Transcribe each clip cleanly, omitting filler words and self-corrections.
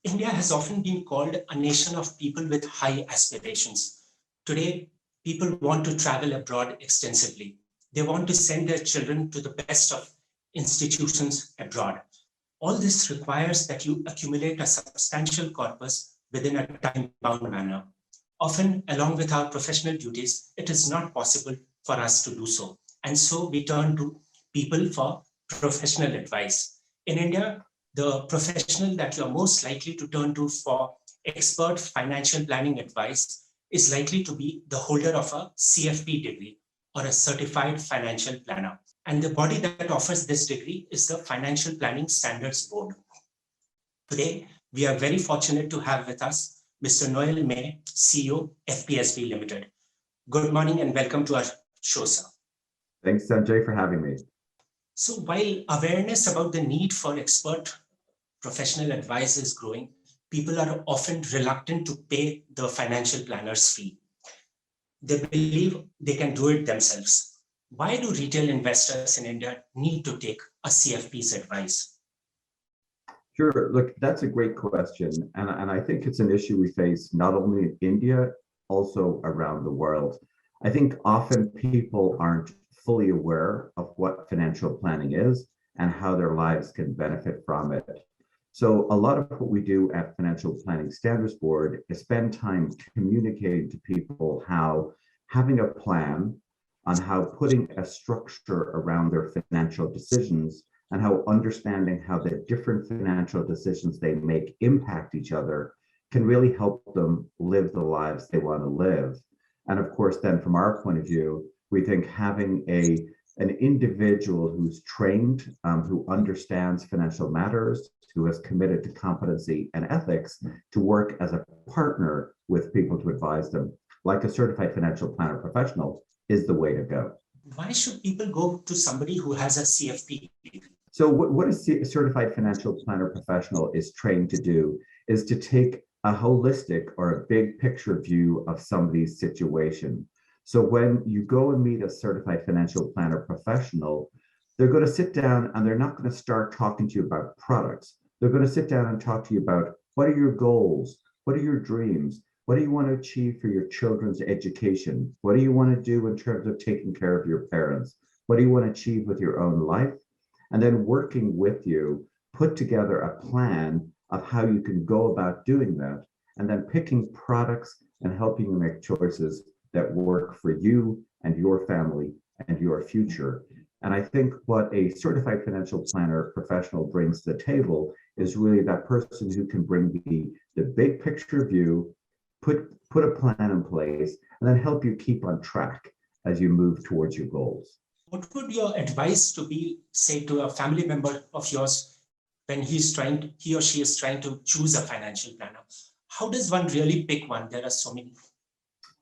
India has often been called a nation of people with high aspirations. Today, people want to travel abroad extensively. They want to send their children to the best of institutions abroad. All this requires that you accumulate a substantial corpus within a time-bound manner. Often, along with our professional duties, it is not possible for us to do so. And so we turn to people for professional advice. In India, the professional that you're most likely to turn to for expert financial planning advice is likely to be the holder of a CFP degree or a certified financial planner. And the body that offers this degree is the Financial Planning Standards Board. Today, we are very fortunate to have with us Mr. Noel Maye, CEO, FPSB Limited. Good morning and welcome to our show, sir. Thanks, Sanjay, for having me. So while awareness about the need for expert professional advice is growing, people are often reluctant to pay the financial planner's fee. They believe they can do it themselves. Why do retail investors in India need to take a CFP's advice? Sure, look, that's a great question. And I think it's an issue we face not only in India, also around the world. I think often people aren't fully aware of what financial planning is and how their lives can benefit from it. So a lot of what we do at Financial Planning Standards Board is spend time communicating to people how having a plan on how putting a structure around their financial decisions and how understanding how the different financial decisions they make impact each other can really help them live the lives they want to live. And of course, then from our point of view, we think having an individual who's trained, who understands financial matters, who is committed to competency and ethics, to work as a partner with people to advise them, like a certified financial planner professional, is the way to go. Why should people go to somebody who has a CFP? So what a certified financial planner professional is trained to do is to take a holistic or a big picture view of somebody's situation. So when you go and meet a certified financial planner professional, they're going to sit down and they're not going to start talking to you about products. They're going to sit down and talk to you about what are your goals? What are your dreams? What do you want to achieve for your children's education? What do you want to do in terms of taking care of your parents? What do you want to achieve with your own life? And then working with you, put together a plan of how you can go about doing that, and then picking products and helping you make choices that work for you and your family and your future. And I think what a certified financial planner professional brings to the table is really that person who can bring the big picture view, put a plan in place, and then help you keep on track as you move towards your goals. What would your advice to be, say, to a family member of yours when he or she is trying to choose a financial planner? How does one really pick one? There are so many.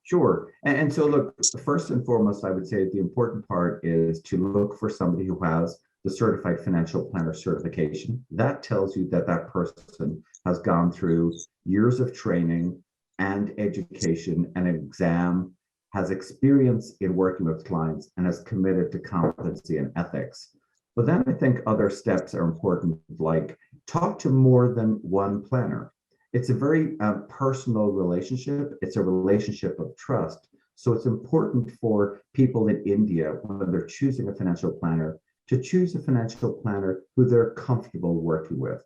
Sure. And so look, first and foremost, I would say the important part is to look for somebody who has the certified financial planner certification. That tells you that that person has gone through years of training and education and an exam, has experience in working with clients, and is committed to competency and ethics. But then I think other steps are important, like talk to more than one planner. It's a very personal relationship. It's a relationship of trust. So it's important for people in India, when they're choosing a financial planner, to choose a financial planner who they're comfortable working with.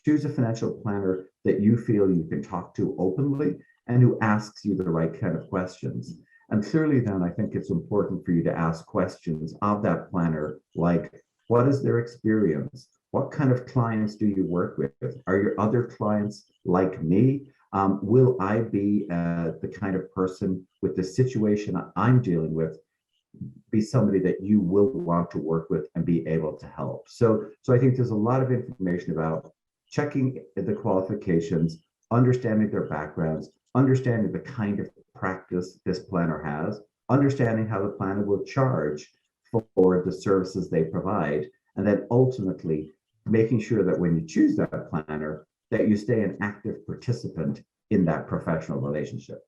Choose a financial planner that you feel you can talk to openly and who asks you the right kind of questions. And clearly then I think it's important for you to ask questions of that planner, like, what is their experience? What kind of clients do you work with? Are your other clients like me? Will I be the kind of person with the situation I'm dealing with, be somebody that you will want to work with and be able to help? So I think there's a lot of information about checking the qualifications, understanding their backgrounds, understanding the kind of practice this planner has, understanding how the planner will charge for the services they provide, and then ultimately making sure that when you choose that planner, that you stay an active participant in that professional relationship.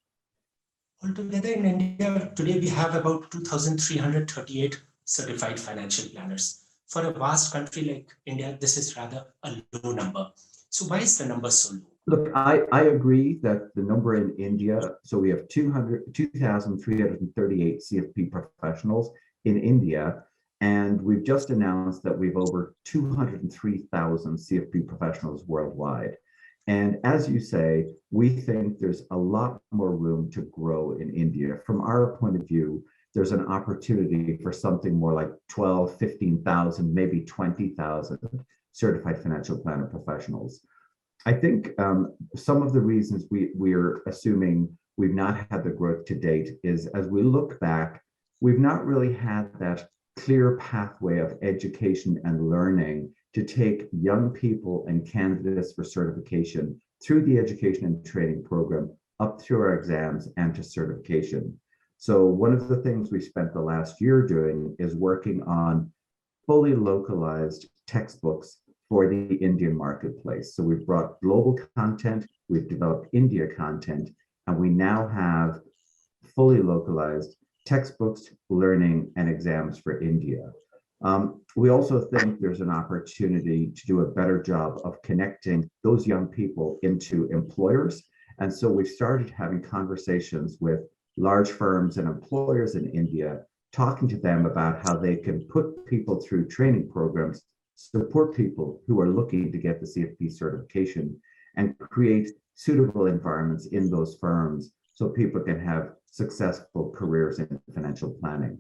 Altogether in India, today we have about 2,338 certified financial planners. For a vast country like India, this is rather a low number. So why is the number so low? Look, I agree that the number in India, so we have 2,338 CFP professionals in India, and we've just announced that we've over 203,000 CFP professionals worldwide. And as you say, we think there's a lot more room to grow in India. From our point of view, there's an opportunity for something more like 12, 15,000, maybe 20,000 certified financial planner professionals. I think some of the reasons we're assuming we've not had the growth to date is as we look back, we've not really had that clear pathway of education and learning to take young people and candidates for certification through the education and training program up through our exams and to certification. So one of the things we spent the last year doing is working on fully localized textbooks for the Indian marketplace. So we've brought global content, we've developed India content, and we now have fully localized textbooks, learning, and exams for India. We also think there's an opportunity to do a better job of connecting those young people into employers. And so we've started having conversations with large firms and employers in India, talking to them about how they can put people through training programs, support people who are looking to get the CFP certification, and create suitable environments in those firms so people can have successful careers in financial planning.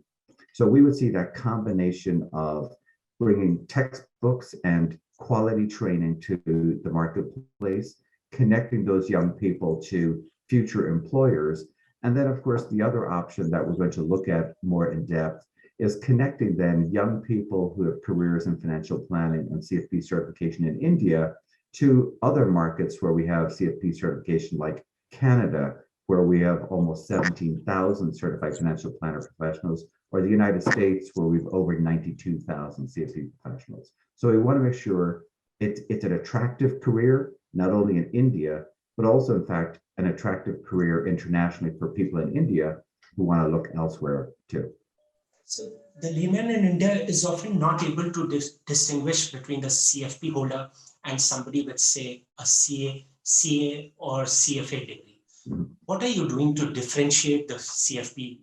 So we would see that combination of bringing textbooks and quality training to the marketplace, connecting those young people to future employers. And then, of course, the other option that we're going to look at more in depth is connecting then young people who have careers in financial planning and CFP certification in India to other markets where we have CFP certification, like Canada, where we have almost 17,000 certified financial planner professionals, or the United States, where we've over 92,000 CFP professionals. So we want to make sure it's an attractive career, not only in India, but also, in fact, an attractive career internationally for people in India who want to look elsewhere too. So the layman in India is often not able to distinguish between the CFP holder and somebody with, say, a CA or CFA degree. Mm-hmm. What are you doing to differentiate the CFP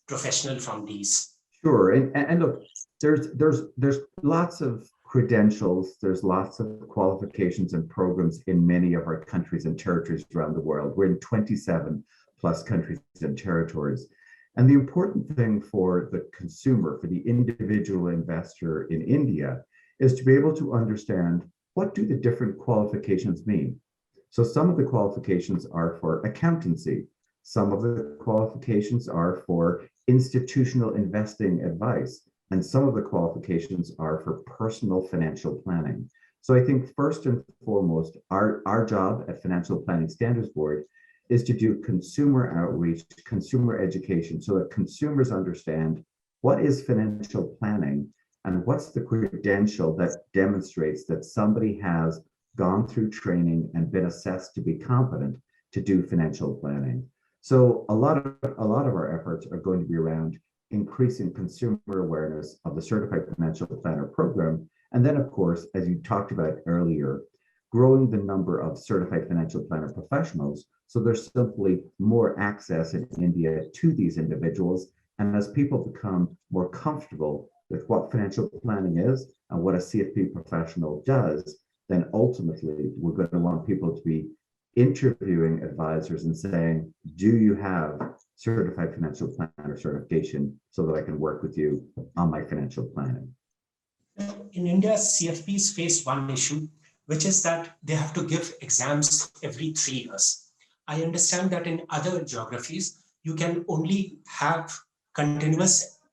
professional from these? Sure, and look, there's lots of credentials, there's lots of qualifications and programs in many of our countries and territories around the world. We're in 27 plus countries and territories. And the important thing for the consumer, for the individual investor in India, is to be able to understand, what do the different qualifications mean? So some of the qualifications are for accountancy. Some of the qualifications are for institutional investing advice. And some of the qualifications are for personal financial planning. So I think first and foremost, our job at Financial Planning Standards Board is to do consumer outreach, consumer education, so that consumers understand what is financial planning and what's the credential that demonstrates that somebody has gone through training and been assessed to be competent to do financial planning. So a lot of our efforts are going to be around increasing consumer awareness of the Certified Financial Planner program. And then, of course, as you talked about earlier, growing the number of certified financial planner professionals, so there's simply more access in India to these individuals. And as people become more comfortable with what financial planning is and what a CFP professional does, then ultimately we're going to want people to be interviewing advisors and saying, do you have certified financial planner certification so that I can work with you on my financial planning? In India, CFPs face one issue, which is that they have to give exams every 3 years. I understand that in other geographies, you can only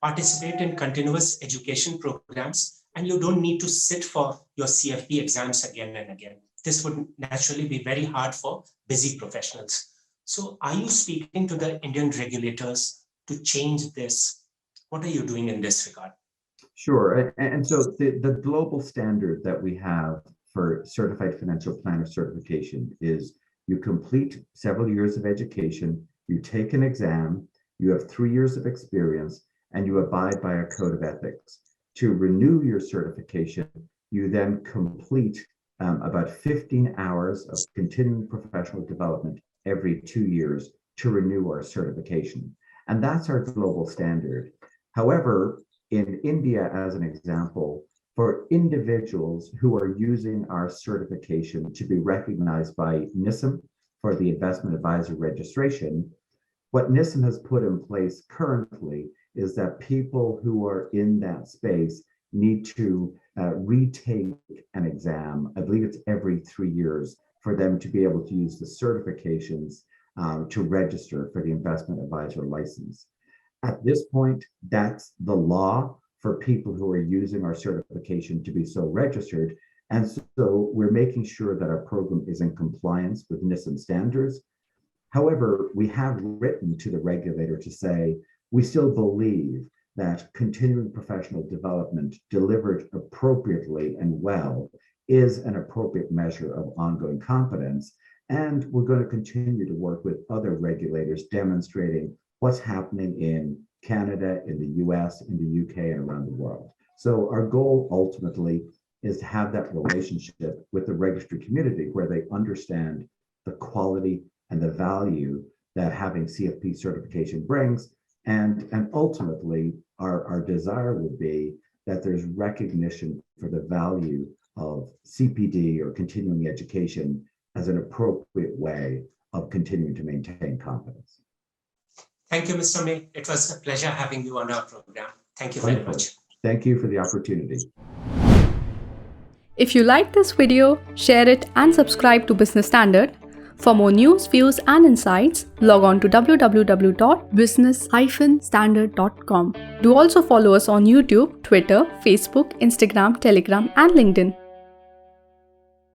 participate in continuous education programs, and you don't need to sit for your CFP exams again and again. This would naturally be very hard for busy professionals. So are you speaking to the Indian regulators to change this? What are you doing in this regard? Sure. And so the global standard that we have for certified financial planner certification is you complete several years of education, you take an exam, you have 3 years of experience, and you abide by a code of ethics. To renew your certification, you then complete about 15 hours of continuing professional development every 2 years to renew our certification. And that's our global standard. However, in India, as an example, for individuals who are using our certification to be recognized by NISM for the investment advisor registration, what NISM has put in place currently is that people who are in that space need to retake an exam. I believe it's every 3 years for them to be able to use the certifications to register for the investment advisor license. At this point, that's the law for people who are using our certification to be so registered. And so we're making sure that our program is in compliance with NISM standards. However, we have written to the regulator to say, we still believe that continuing professional development delivered appropriately and well is an appropriate measure of ongoing competence. And we're going to continue to work with other regulators demonstrating what's happening in Canada, in the US, in the UK, and around the world. So our goal ultimately is to have that relationship with the registry community where they understand the quality and the value that having CFP certification brings. And ultimately, our desire would be that there's recognition for the value of CPD or continuing education as an appropriate way of continuing to maintain competence. Thank you, Mr. May. It was a pleasure having you on our program. Thank you very much. Thank you for the opportunity. If you like this video, share it and subscribe to Business Standard. For more news, views and insights, log on to www.business-standard.com. Do also follow us on YouTube, Twitter, Facebook, Instagram, Telegram and LinkedIn.